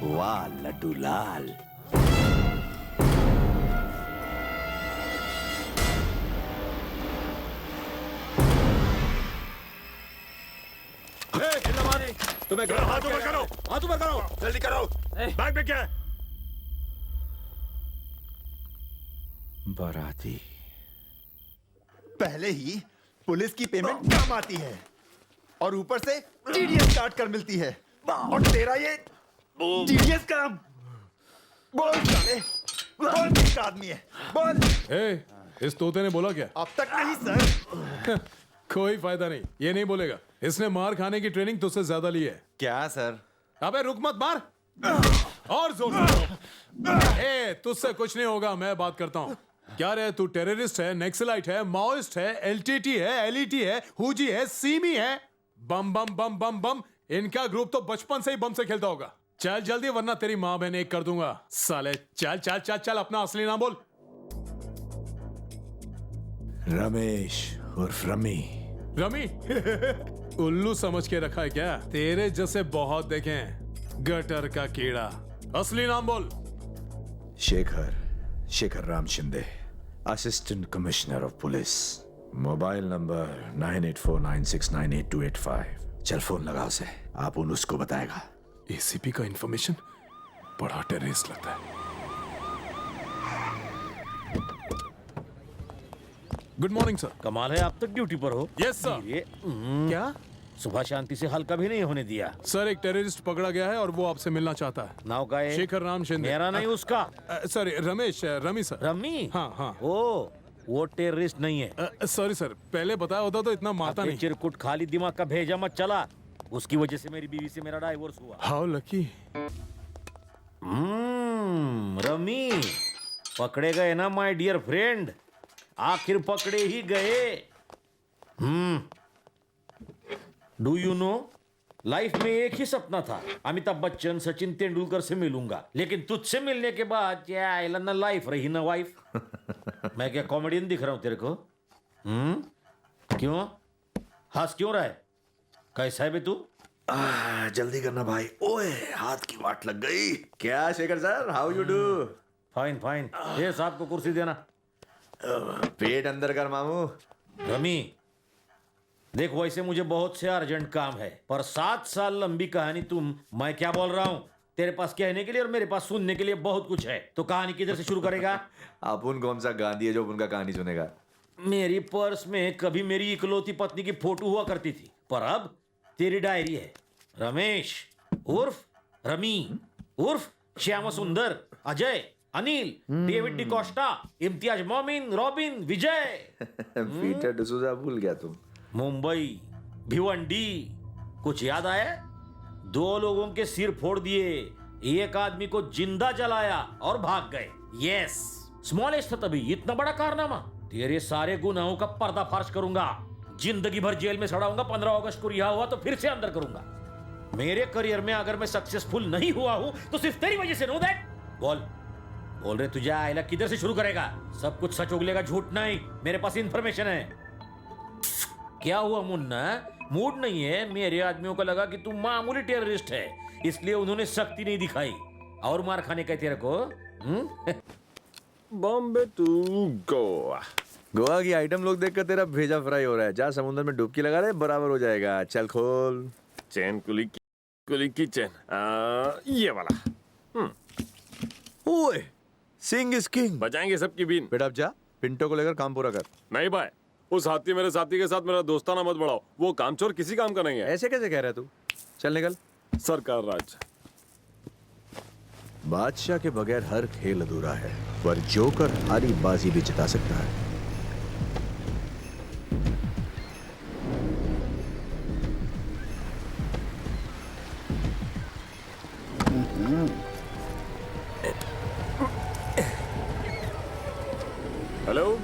वाह लड्डू लाल। तुम्हें हाथ ऊपर करो, हाथ ऊपर करो, जल्दी करो। बैग में क्या है? बाराती। पहले ही पुलिस की पेमेंट कम आती है और ऊपर से टीडीएस काट कर मिलती है, और तेरा ये टीडीएस काम। बोल साले, बोल किसका आदमी है, बोल। इस तोते ने बोला क्या? अब तक नहीं सर। कोई फायदा नहीं, ये नहीं बोलेगा। इसने मार खाने की ट्रेनिंग तुझसे ज्यादा ली है। क्या सर? अबे रुक मत, मार और जोर से। तुझसे कुछ नहीं होगा, मैं बात करता हूँ। क्या रे, तू टेररिस्ट है, नेक्सलाइट है, माओइस्ट है, एलटीटी है, एलईटी है, हुजी है, सीमी है? बम बम बम बम बम। इनका ग्रुप तो बचपन से ही बम से खेलता होगा। चल जल्दी, वरना तेरी माँ बहन एक कर दूंगा। साले चल चल चल चल, अपना असली नाम बोल। रमेश उर्फ रमी। रमी? उल्लू समझ के रखा है क्या? तेरे जैसे बहुत देखे हैं, गटर का कीड़ा। असली नाम बोल। Shekhar Ram Shinde, assistant commissioner of police. Mobile number 9849698285। चल फोन लगा उसे, आप उसको बताएगा। एसीपी का इंफॉर्मेशन? बड़ा टेररिस्ट लगता है। Good morning sir. कमाल है, आप तक ड्यूटी पर हो। Yes sir. क्या? सुबह शांति से हल्का भी नहीं होने दिया। सर, एक टेररिस्ट पकड़ा गया है और वो आपसे मिलना चाहता है। नाव का है? शेखर राम शिंदे। मेरा नहीं, उसका। Sorry, rummy sir. रमी? हाँ हाँ। वो टेररिस्ट नहीं है। सॉरी सर, पहले बताया होता तो इतना मारता नहीं। चिरकुट खाली दिमाग का भेजा मत चला। उसकी वजह से मेरी बीवी से मेरा डाइवोर्स हुआ। How lucky. रमी पकड़े गए ना माय डियर फ्रेंड, आखिर पकड़े ही गए। डू यू नो, लाइफ में एक ही सपना था, अमिताभ बच्चन सचिन तेंदुलकर से मिलूंगा, लेकिन तुझसे मिलने के बाद क्या ना लाइफ रही ना वाइफ। मैं क्या कॉमेडियन दिख रहा हूं तेरे को? क्यों हंस क्यों रहा है? कैसा है बे तू? जल्दी करना भाई। ओए, हाथ की वाट लग गई। क्या Shekhar sir, how you do? Fine fine. ये साहब को कुर्सी देना। पेट अंदर कर मामू। रमी देख, वैसे मुझे बहुत से अर्जेंट काम है, पर 7 साल लंबी कहानी मैं क्या बोल रहा हूँ, तेरे पास कहने के लिए और मेरे पास सुनने के लिए बहुत कुछ है। तो कहानी किधर से शुरू करेगा? अपुन कौन सा गांधी है जो उनका कहानी सुनेगा? मेरी पर्स में कभी मेरी इकलौती पत्नी की फोटो हुआ करती थी, पर अब तेरी डायरी है। रमेश उर्फ रमी उर्फ श्याम सुंदर, अजय, अनिल, डेविड डिकोस्टा, इम्तियाज मोमिन, रॉबिन, विजय। पीटर डिसूजा भूल गया तुम। मुंबई, भिवंडी, कुछ याद आया? 2 लोगों के सिर फोड़ दिए, एक आदमी को जिंदा जलाया और भाग गए। यस, स्मॉलेस्ट था तभी इतना बड़ा कारनामा। तेरे सारे गुनाहों का पर्दाफाश करूंगा, जिंदगी भर जेल में सड़ाऊंगा, 15 अगस्त को रिहा हुआ तो फिर से अंदर करूंगा। मेरे करियर में अगर मैं सक्सेसफुल नहीं हुआ हूं तो सिर्फ तेरी वजह से। Know that. बोल रहे तुझे आयला किधर से शुरू करेगा? सब कुछ सच उगलेगा, झूठ नहीं। मेरे पास इंफॉर्मेशन है। क्या हुआ मुन्ना, मूड नहीं है? मेरे आदमियों को लगा कि तू मामूली टेररिस्ट है, इसलिए उन्होंने सख्ती नहीं दिखाई और मार खाने का तेरे को। बॉम्बे टू गोवा। गोवा की आइटम लोग देखकर तेरा भेजा फ्राई हो रहा है। जा समुद्र में डुबकी लगा रहे, बराबर हो जाएगा। चल खोल। चैन कुली की चैन। ये वाला। ओए, सिंग इज किंग। बजाएंगे सबकी बीन। बेटा अब जा, पिंटो को लेकर काम पूरा कर। नहीं भाई, उस हाथी मेरे साथी के साथ मेरा दोस्ताना मत बढ़ाओ। वो कामचोर किसी काम का नहीं है। ऐसे कैसे कह रहा है तू? चल निकल। सरकार राज। बादशाह के बगैर हर खेल अधूरा है, पर जोकर हारी बाजी भी जिता सकता है। हेलो।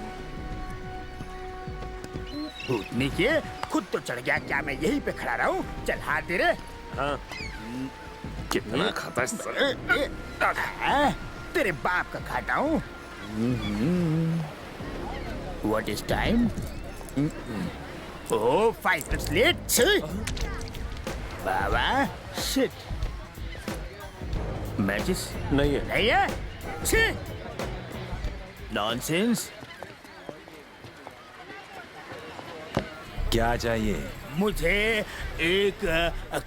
भूतनी के खुद तो चढ़ गया, क्या मैं यहीं पे खड़ा रहूं? चल हाथ दे रे। हाँ, कितना खाता है सर? तेरे बाप का खाता हूं। What is time? Oh, 5 minutes late. Baba, shit. Matches नहीं है। नहीं है? छी! नॉनसेंस। क्या चाहिए? मुझे एक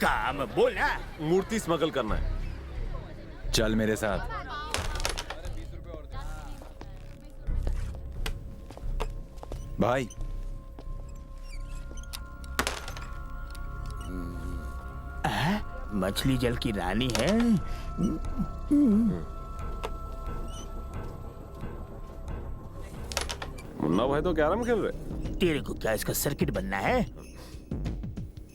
काम बोला। मूर्ति स्मगल करना है। चल मेरे साथ। भाई मछली जल की रानी है। मुन्ना भाई तो कैरम खेल रहे। तेरे को क्या इसका सर्किट बनना है?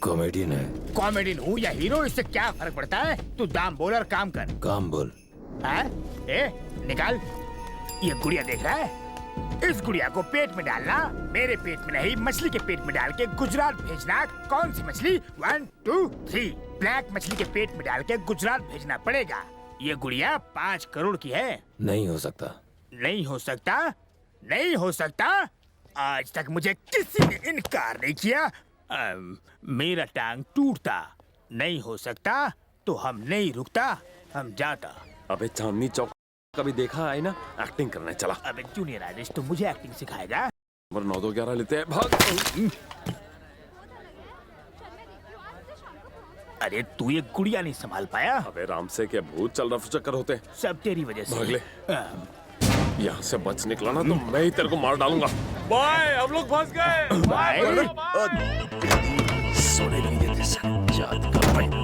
कॉमेडियन है। कॉमेडियन हूँ या हीरो, इससे क्या फर्क पड़ता है? तू दाम बोल और काम कर। काम बोल। हाँ? ए, निकाल। ये गुड़िया देख रहा है? इस गुड़िया को पेट में डालना, मेरे पेट में नहीं मछली के पेट में डाल के गुजरात भेजना। कौन सी मछली? 1 2 3 ब्लैक मछली के पेट में डाल के गुजरात भेजना पड़ेगा। ये गुड़िया 5 करोड़ की है। नहीं हो सकता। नहीं हो सकता? नहीं हो सकता? आज तक मुझे किसी ने इनकार नहीं किया। मेरा टांग टूटता। नहीं हो सकता तो हम नहीं रुकता, हम जाता। अबे चांदनी चौक कभी देखा है ना? एक्टिंग करना है, चला। अबे जूनियर आर्टिस्ट तो मुझे एक्टिंग सिखाएगा? नंबर 9 2 11 लेते हैं, भाग। अरे तू ये गुड़िया नहीं संभाल पाया? अबे राम से क्या भूत चल रहा चक्कर होते हैं। सब तेरी वजह से। भाग ले। अम, यहाँ से बच निकला ना तो मैं ही तेरे को मार डालूंगा। बाय, हम लोग फंस गए। बाय। सोने नहीं देते सर। जात का भाई तो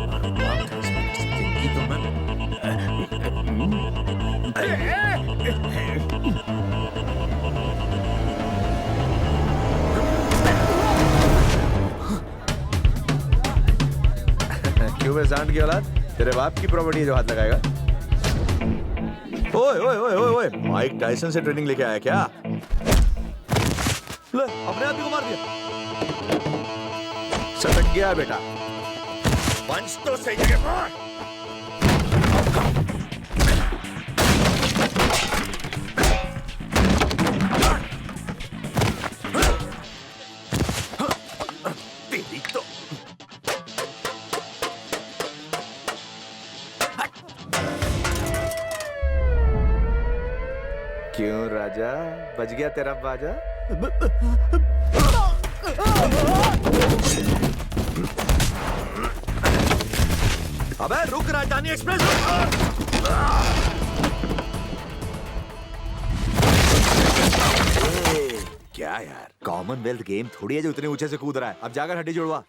मैं क्यों बे सांड की औलाद? तेरे बाप की प्रॉपर्टी है जो हाथ लगाएगा। ओए ओए ओए ओए ओए, माइक टायसन से ट्रेनिंग लेके आया क्या? ले, अपने आदमी को मार दिया। सटक गया बेटा। पंच तो सही जगह मार। तेरी तो क्यों राजा, बज गया तेरा बाजा? अबे रुक राजधानी एक्सप्रेस। क्या यार, कॉमनवेल्थ गेम थोड़ी है जो इतने ऊंचे से कूद रहा है। अब जाकर हड्डी जुड़वा।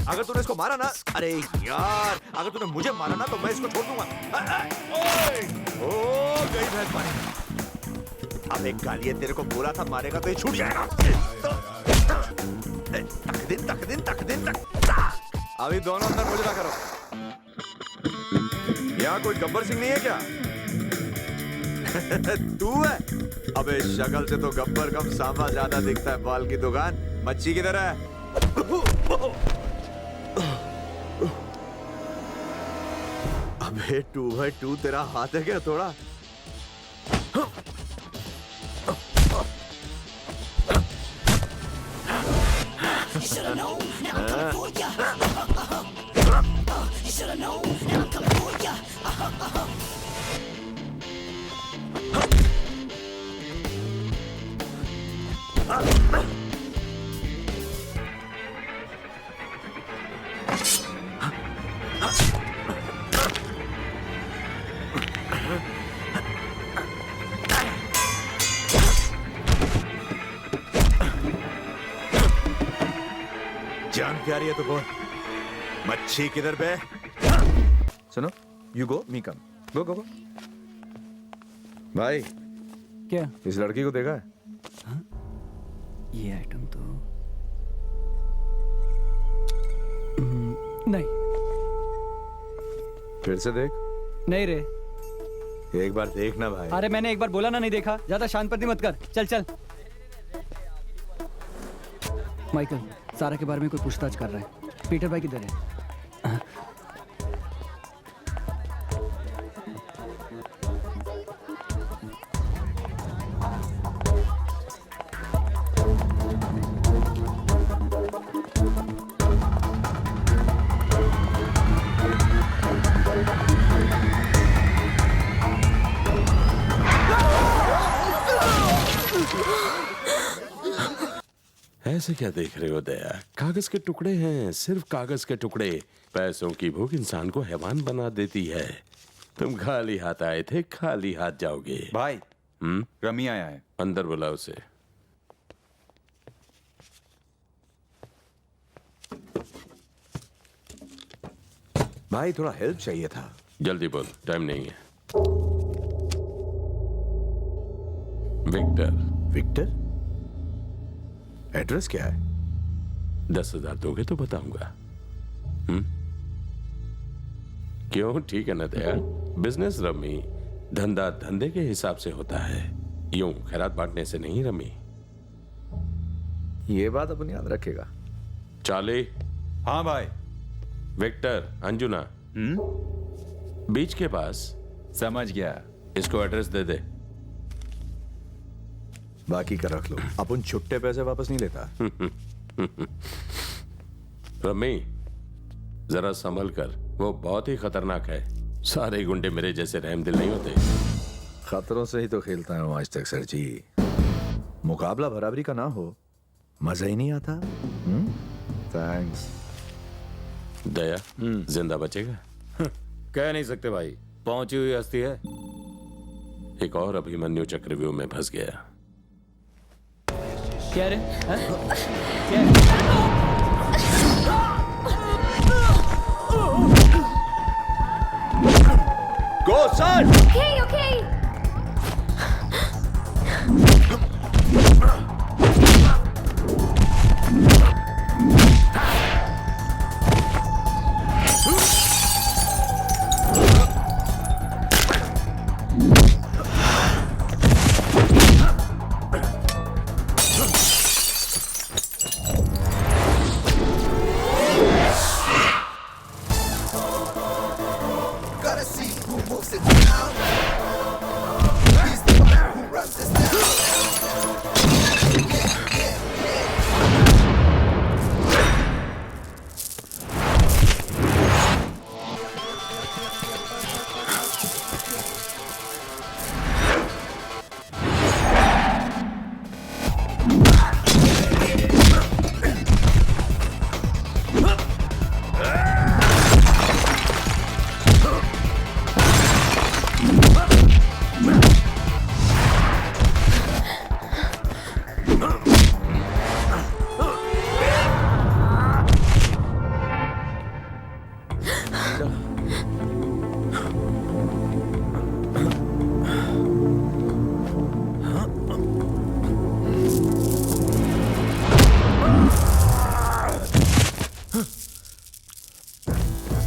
अगर तूने इसको मारा ना, अरे यार, अगर तूने मुझे मारा ना तो मैं इसको छोड़ दूंगा। ओ गई भैंस मारी। अब एक गालिए तेरे को बोला था मारेगा तो ये छूट जाएगा। तक दिन। अभी दोनों अंदर मुजरा करो। यहाँ कोई गब्बर सिंह नहीं है क्या? तू है? अबे शक्ल से तो गब्बर कम सांबा ज्यादा दिखता है। बाल की दुकान, मच्छी किधर है? अबे 2x2 तेरा हाथ है क्या थोड़ा? जान प्यारी है तो बोल, मच्छी किधर बे? सुनो, यू गो, मी कम। गो गो गो। भाई, क्या? इस लड़की को देखा है? ये आइटम तो नहीं। फिर से देख। नहीं रे। एक बार देखना भाई। अरे मैंने एक बार बोला ना, नहीं देखा। ज्यादा शांत प्रति मत कर। चल चल। माइकल, सारा के बारे में कोई पूछताछ कर रहा है। पीटर भाई किधर है? ऐसे क्या देख रहे हो दया? कागज के टुकड़े हैं, सिर्फ कागज के टुकड़े। पैसों की भूख इंसान को हैवान बना देती है। तुम खाली हाथ आए थे, खाली हाथ जाओगे। भाई रमी आया है। अंदर बुला उसे। भाई थोड़ा हेल्प चाहिए था। जल्दी बोल, टाइम नहीं है। विक्टर। विक्टर? एड्रेस क्या है? 10,000 दोगे तो बताऊंगा। क्यों? ठीक है ना दया? बिजनेस रमी, धंधा धंधे के हिसाब से होता है, यूं खैरात बांटने से नहीं रमी। ये बात अपन याद रखेगा। चाले। हाँ भाई। विक्टर, अंजुना बीच के पास। समझ गया। इसको एड्रेस दे दे। बाकी का रख लो, अपन छुट्टे पैसे वापस नहीं लेता। रमी, जरा संभल कर, वो बहुत ही खतरनाक है। सारे गुंडे मेरे जैसे रहमदिल नहीं होते। खतरों से ही तो खेलता हूं आज तक सर जी। मुकाबला बराबरी का ना हो, मजा ही नहीं आता। थैंक्स। दया जिंदा बचेगा? कह नहीं सकते भाई, पहुंची हुई हस्ती है। एक और अभिमन्यु चक्रव्यूह में फंस गया। क्या रे? हाँ? क्या है? Go, son! Okay, okay. Gotta see who moves it down. He's the one who runs this town.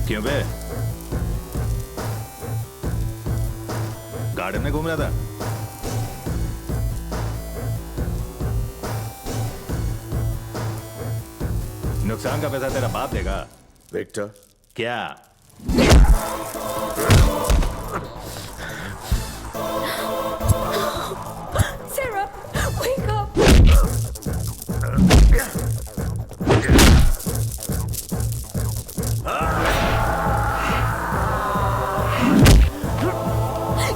क्यों बे? गार्डन में घूम रहा था? नुकसान का पैसा तेरा बाप देगा। विक्टर, क्या? Sarah, wake up.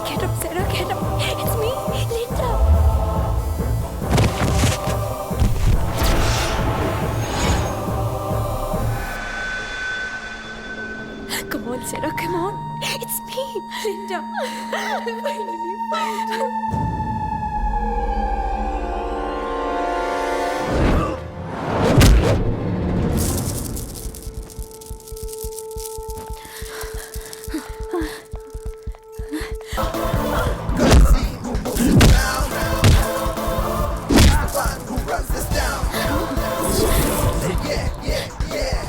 Get up, Sarah, get up. It's me, Linda. Come on, Sarah, come on. It's me, Linda. Finally, finally. Gotta see who moves it down. He's the one who runs this town. Yeah, yeah, yeah.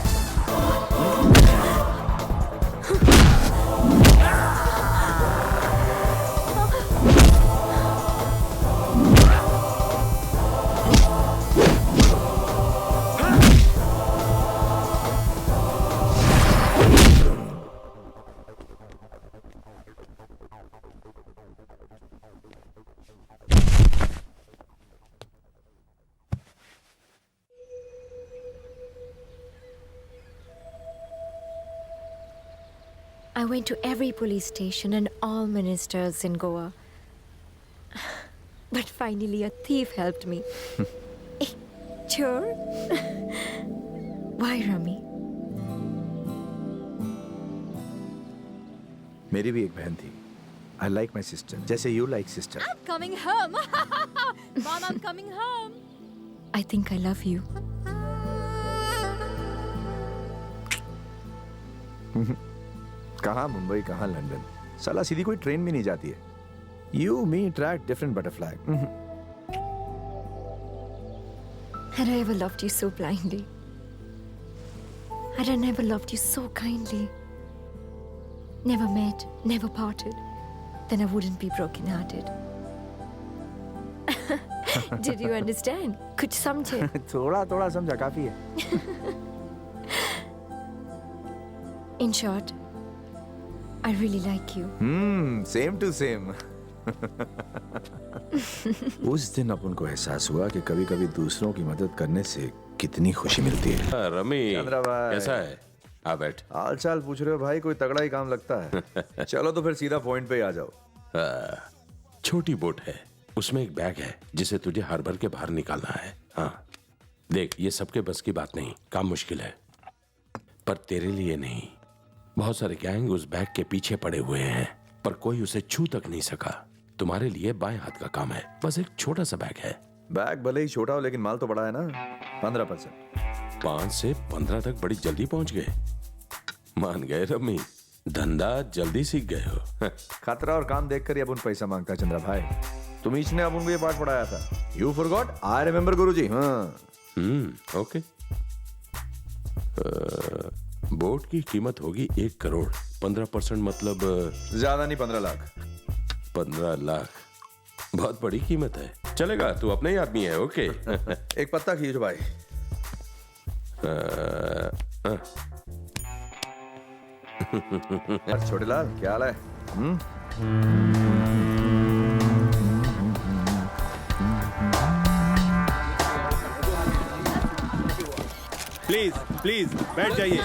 I went to every police station and all ministers in Goa. But finally, a thief helped me. Hey, Sure. Why, Rami? मेरी भी एक बहन थी. I like my sister. जैसे you like sister. I'm coming home. Mom, I'm coming home. I think I love you. कहाँ मुंबई कहाँ London. साला सीधी कोई ट्रेन भी नहीं जाती है. You me attract different butterfly. Had I ever loved you so blindly? Had I never loved you so kindly? Never met, never parted, then I wouldn't be broken-hearted. Did you understand? कुछ समझे? थोड़ा थोड़ा समझा काफी है. In short, I really like you. Same to same. उस दिन अपन को एहसास हुआ कि कभी-कभी दूसरों की मदद करने से कितनी खुशी मिलती है. रमी चंद्रा भाई. कैसा है? आ बैठ. हाल चाल पूछ रहे हो भाई, कोई तगड़ा ही काम लगता है. चलो तो फिर सीधा पॉइंट पे ही आ जाओ. छोटी बोट है, उसमें एक बैग है जिसे तुझे हार्बर के बाहर निकालना है. हाँ देख, ये सबके बस की बात नहीं, काम मुश्किल है, पर तेरे लिए नहीं. बहुत सारे गैंग उस बैग के पीछे पड़े हुए हैं, पर कोई उसे छू तक नहीं सका. तुम्हारे लिए बाएं हाथ का काम है, बस एक छोटा सा बैग है. बैग भले ही छोटा हो लेकिन माल तो बड़ा है ना. 15%. 5 से 15 तक बड़ी जल्दी पहुंच गए. मान गए रमी, धंधा जल्दी सीख गए हो. खतरा और काम देखकर ही अपन पैसा मांगता है चंद्रा भाई. तुमीच ने अपन को ये पाठ पढ़ाया था. You forgot? I remember गुरुजी. हाँ. ओके. बोट की कीमत होगी 1 करोड़. 15% मतलब ज्यादा नहीं, 15 लाख. 15 लाख बहुत बड़ी कीमत है. चलेगा, तू अपना ही आदमी है. ओके. एक पत्ता खींचो भाई. छोटे लाल, क्या हाल है? प्लीज प्लीज बैठ जाइए,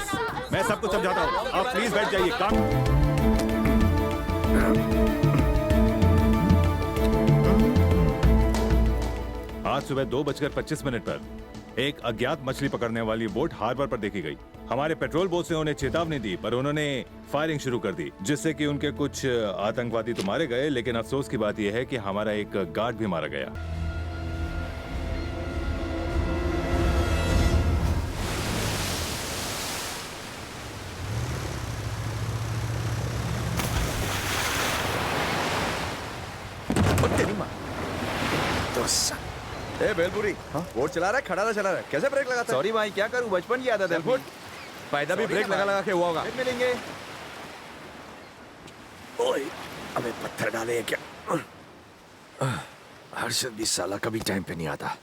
मैं सब कुछ समझाता हूँ. आप प्लीज बैठ जाइए. काम आज सुबह 2:25 पर एक अज्ञात मछली पकड़ने वाली बोट हार्बर पर देखी गई. हमारे पेट्रोल बोट से उन्हें चेतावनी दी, पर उन्होंने फायरिंग शुरू कर दी, जिससे कि उनके कुछ आतंकवादी तो मारे गए, लेकिन अफसोस की बात यह है कि हमारा एक गार्ड भी मारा गया. ए बेलपुरी, बोट चला रहा है, खड़ा चला रहा है, कैसे ब्रेक लगाता है? सॉरी भाई, क्या करूं, बचपन की आदत है. पैदा भी ब्रेक लगा लगा के हुआ होगा. फिर मिलेंगे. ओए, अबे पत्थर डाले हैं क्या? हर्षद भी साला कभी टाइम पे नहीं आता.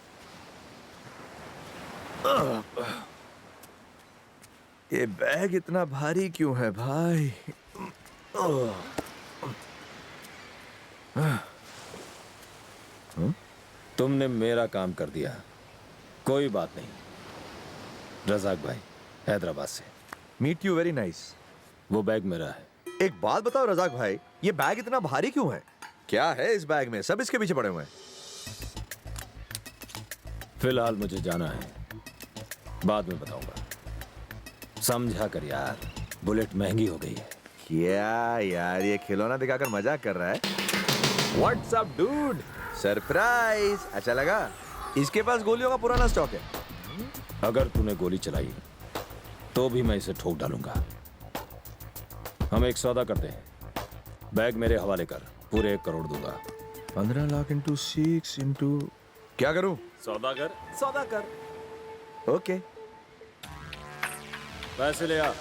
ये बैग इतना भारी क्यों है भाई? तुमने मेरा काम कर दिया, कोई बात नहीं. रजाक भाई, हैदराबाद से. Meet you, very nice. वो बैग मेरा है. एक बात बताओ रजाक भाई, ये बैग इतना भारी क्यों है? क्या है इस बैग में? सब इसके पीछे पड़े हुए हैं. फिलहाल मुझे जाना है, बाद में बताऊंगा. समझा कर यार, बुलेट महंगी हो गई है. क्या यार, ये खिलौना दिखाकर मजाक कर रहा है? What's up dude? सरप्राइज. अच्छा लगा? इसके पास गोलियों का पुराना स्टॉक है. अगर तूने गोली चलाई तो भी मैं इसे ठोक डालूंगा. हम एक सौदा करते हैं, बैग मेरे हवाले कर, पूरे 1 करोड़ दूंगा. 15 लाख इंटू 6 इंटू क्या करूं? सौदा कर. ओके. पैसे ले आ,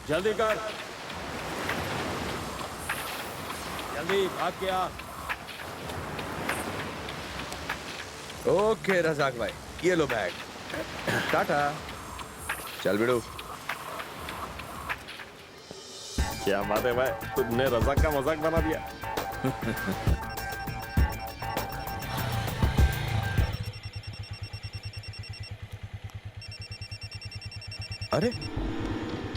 जल्दी कर, जल्दी भाग के आ. ओके रजाक भाई, ये लो बैग. टाटा. चल बिड़ू. क्या बात है भाई, तुमने रजाक का मजाक बना दिया. अरे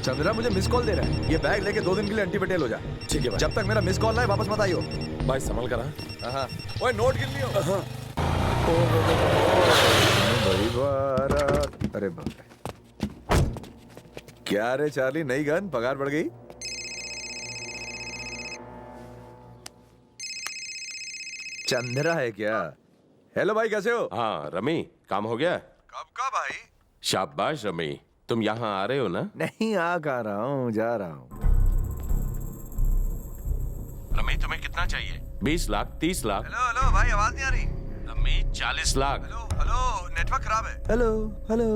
चंद्रा मुझे मिस कॉल दे रहा है. ये बैग लेके 2 दिन के लिए अंटी पटेल हो जा. ठीक है भाई. जब तक मेरा मिस कॉल ना है वापस मत आइयो. भाई संभल कर. हाँ. ओए नोट गिन लियो. बड़ी बारात। अरे बाप रे, क्या रे चार्ली, नई गन, पगार बढ़ गई? चंद्रा है क्या? हेलो भाई, कैसे हो? हाँ रमी, काम हो गया? कब का भाई? शाबाश रमी, तुम यहाँ आ रहे हो ना? नहीं, आ रहा हूँ, जा रहा हूँ। रमी तुम्हें कितना चाहिए? 20 लाख, 30 लाख? हेलो हेलो भाई, आवाज नहीं आ रही। Rummy 40 lakh. Hello hello, network खराब है। Hello hello.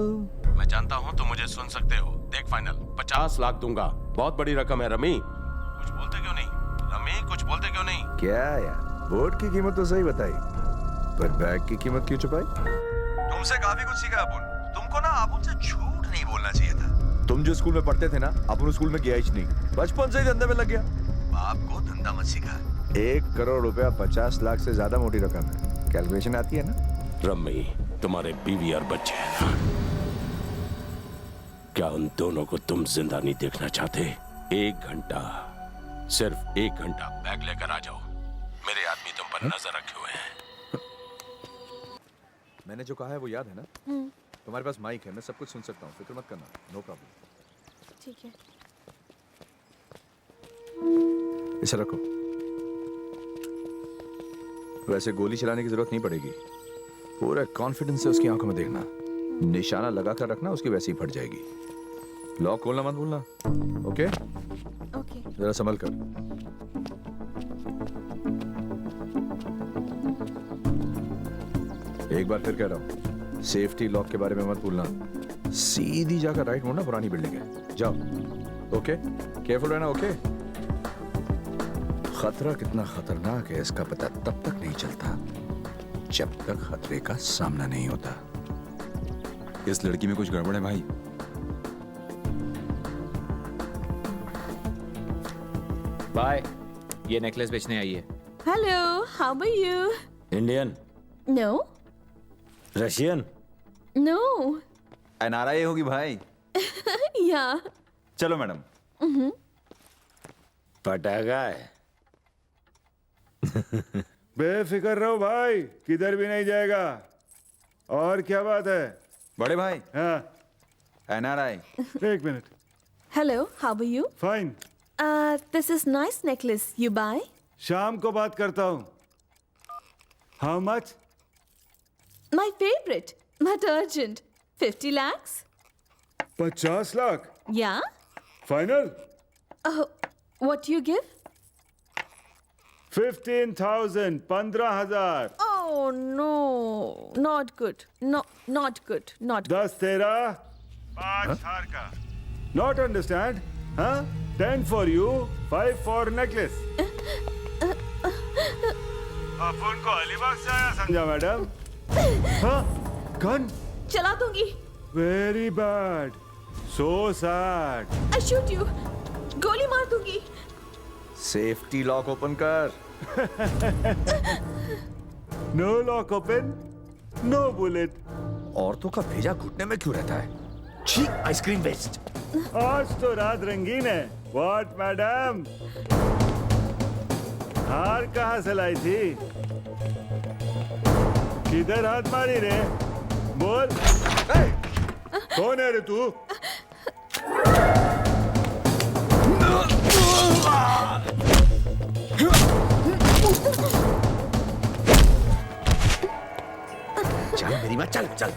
मैं जानता हूँ तुम मुझे सुन सकते हो। देख फाइनल 50 लाख दूंगा, बहुत बड़ी रकम है रमी। कुछ बोलते क्यों नहीं? रमी कुछ बोलते क्यों नहीं? क्या यार, बोट की कीमत तो सही बताई, पर बैग की कीमत क्यों छुपाई? तुमसे काफी कुछ सीखा अपुन। तुमको ना अपुन से झूठ नहीं बोलना चाहिए था। तुम जो स्कूल में पढ़ते थे ना, अपुन स्कूल में गया ही नहीं, बचपन से ही धंधे में लग गया। बाप को धंधा मत सिखा। 1 करोड़ रुपया 50 लाख से ज्यादा मोटी रकम है। कैलकुलेशन आती है ना? रमी, तुम्हारे बीवी और बच्चे हैं ना? क्या उन दोनों को तुम जिंदा नहीं देखना चाहते? 1 घंटा, सिर्फ 1 घंटा बैग लेकर आ जाओ। मेरे आदमी तुम पर नजर रखे हुए हैं। मैंने जो कहा है वो याद है ना? तुम्हारे पास माइक है, मैं सब कुछ सुन सकता हूँ, फिक्र मत करना, नो प्रॉब्लम। ठीक है। इसे रखो। वैसे गोली चलाने की जरूरत नहीं पड़ेगी, पूरा कॉन्फिडेंस से उसकी आंखों में देखना, निशाना लगा कर रखना, उसकी वैसे ही फट जाएगी। लॉक खोलना मत भूलना, ओके? ओके। जरा संभल कर। एक बार फिर कह रहा हूँ, सेफ्टी लॉक के बारे में मत भूलना। सीधी जाकर राइट मोड़ना, पुरानी बिल्डिंग है, जाओ। ओके, केयरफुल रहना, ओके? खतरा कितना खतरनाक है इसका पता तब तक नहीं चलता जब तक खतरे का सामना नहीं होता। इस लड़की में कुछ गड़बड़ है भाई। बाय, ये नेकलेस बेचने आई है। Hello, how are you? Indian, No, Russian, no. NRI होगी भाई। Yeah. चलो मैडम। पटाखा है। बेफिक्र रहो भाई, किधर भी नहीं जाएगा। और क्या बात है? बड़े भाई, हाँ, NRI. 1 minute. Hello, how are you? Fine, This is nice necklace. You buy? शाम को बात करता हूँ। How much? My favorite, but urgent. 50 lakhs? 50 lakh? Yeah. Final? What do you give? 15,000, 15,000। Oh no, not good. No, not good. Not good. 10 तेरा, 5 हार का। Not understand? हाँ? 10 for you, 5 for necklace। अपन को अलीबाग से आया समझा मैडम? हाँ? गन? चला दूंगी. Very bad. So sad. I shoot you. गोली मार दूंगी. सेफ्टी लॉक ओपन कर। No lock open, no bullet. औरतों का भेजा घुटने में क्यों रहता है? छी, आइसक्रीम वेस्ट। आज तो रात रंगीन है। What madam? हार कहाँ से लाई थी? किधर हाथ मारी रे? बोल। कौन है रे तू? चल मेरी माँ, चल चल।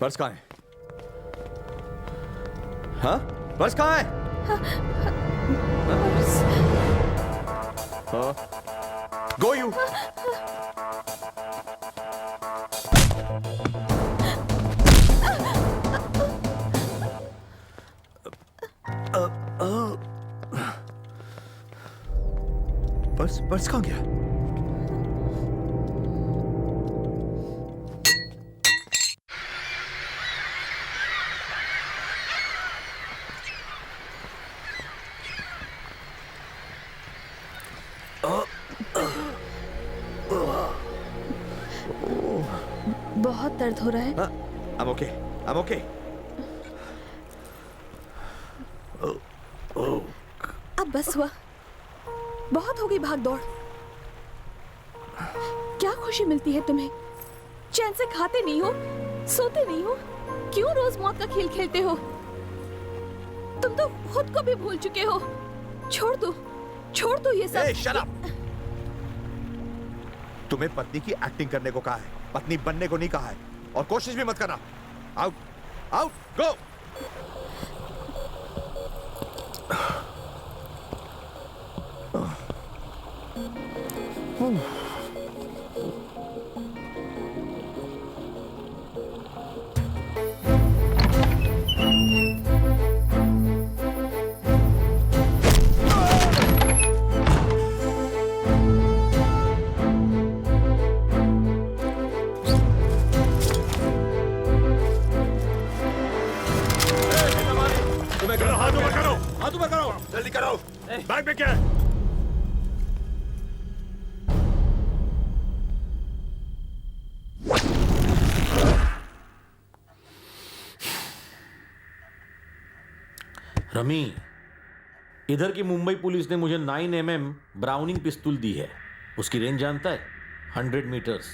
पर्स कहाँ है? हाँ, पर्स कहाँ है? हाँ, गो यू। पर्स कहाँ गया? बहुत दर्द हो रहा है। I'm okay. I'm okay. अब बस हुआ, बहुत हो गई भाग दौड़। क्या खुशी मिलती है तुम्हें? चैन से खाते नहीं हो, सोते नहीं हो, क्यों रोज मौत का खेल खेलते हो? तुम तो खुद को भी भूल चुके हो। छोड़ दो ये सब। Hey, shut up! तुम्हें पत्नी की एक्टिंग करने को कहा है, पत्नी बनने को नहीं कहा है, और कोशिश भी मत करना। आउट, आउट, गो। जल्दी करो। बैग में क्या है? रमी, इधर की मुंबई पुलिस ने मुझे 9mm ब्राउनिंग पिस्तौल दी है। उसकी रेंज जानता है? 100 मीटर्स।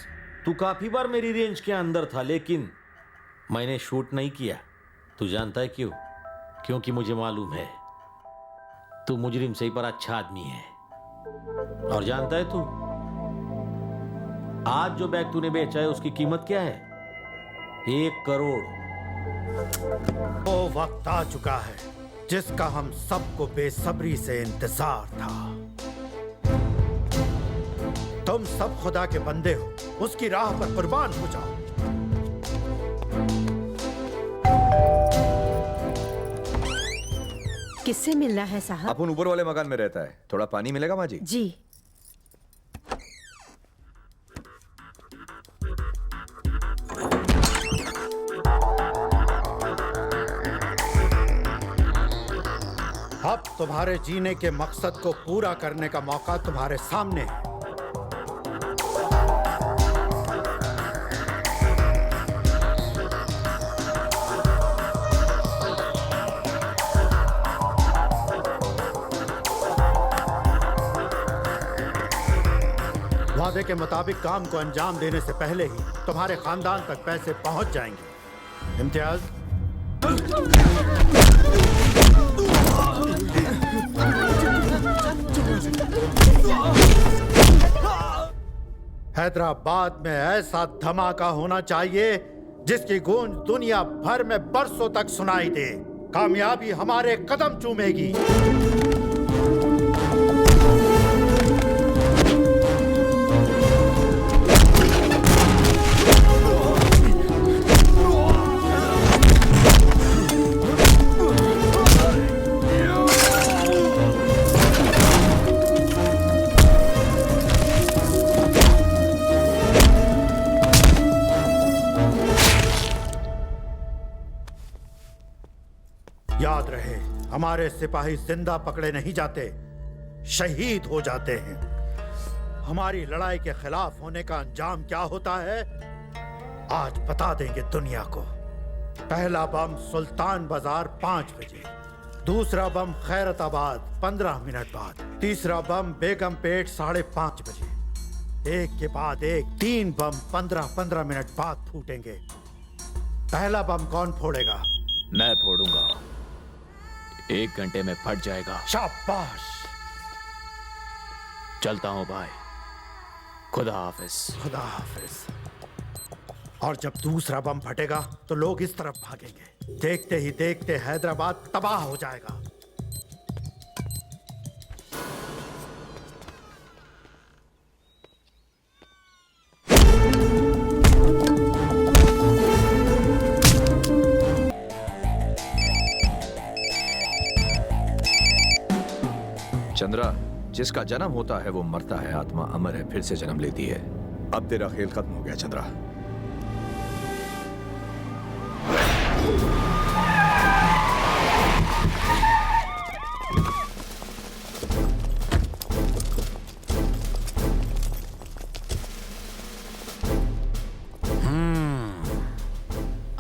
तू काफी बार मेरी रेंज के अंदर था, लेकिन मैंने शूट नहीं किया। तू जानता है क्यों? क्योंकि मुझे मालूम है तू मुजरिम से ही पर अच्छा आदमी है। और जानता है तू, आज जो बैग तूने बेचा है उसकी कीमत क्या है? 1 करोड़। वो वक्त आ चुका है जिसका हम सबको बेसब्री से इंतजार था। तुम सब खुदा के बंदे हो, उसकी राह पर कुर्बान हो जाओ। किससे मिलना है साहब? अपन ऊपर वाले मकान में रहता है। थोड़ा पानी मिलेगा माँ जी? जी। अब तुम्हारे जीने के मकसद को पूरा करने का मौका तुम्हारे सामने है। वादे के मुताबिक काम को अंजाम देने से पहले ही तुम्हारे खानदान तक पैसे पहुंच जाएंगे। इम्तियाज, हैदराबाद में ऐसा धमाका होना चाहिए जिसकी गूंज दुनिया भर में बरसों तक सुनाई दे। कामयाबी हमारे कदम चूमेगी। याद रहे, हमारे सिपाही जिंदा पकड़े नहीं जाते, शहीद हो जाते हैं। हमारी लड़ाई के खिलाफ होने का अंजाम क्या होता है, आज बता देंगे दुनिया को। पहला बम सुल्तान बाजार 5 बजे, दूसरा बम खैरताबाद 15 मिनट बाद, तीसरा बम बेगम पेट 5:30 बजे। एक के बाद एक 3 बम 15-15 मिनट बाद फूटेंगे। पहला बम कौन फोड़ेगा? मैं फोड़ूंगा। 1 घंटे में फट जाएगा। शाबाश। चलता हूं भाई। खुदा हाफिज। खुदा हाफिज। और जब दूसरा बम फटेगा तो लोग इस तरफ भागेंगे। देखते ही देखते हैदराबाद तबाह हो जाएगा। चंद्रा, जिसका जन्म होता है वो मरता है, आत्मा अमर है, फिर से जन्म लेती है। अब तेरा खेल खत्म हो गया चंद्रा।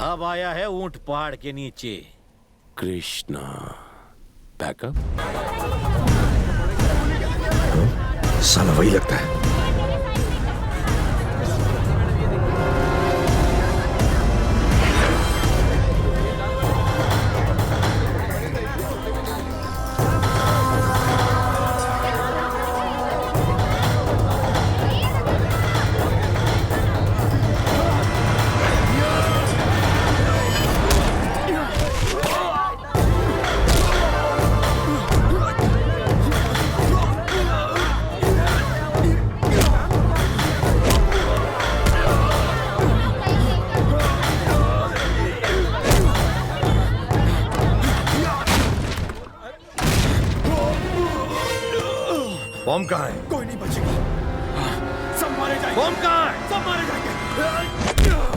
अब आया है ऊंट पहाड़ के नीचे। कृष्णा, बैकअप। साला वही लगता है। बॉम्ब कहाँ है? कोई नहीं बचेगा। सब मारे जाएंगे। बॉम्ब कहाँ है? सब मारे जाएंगे।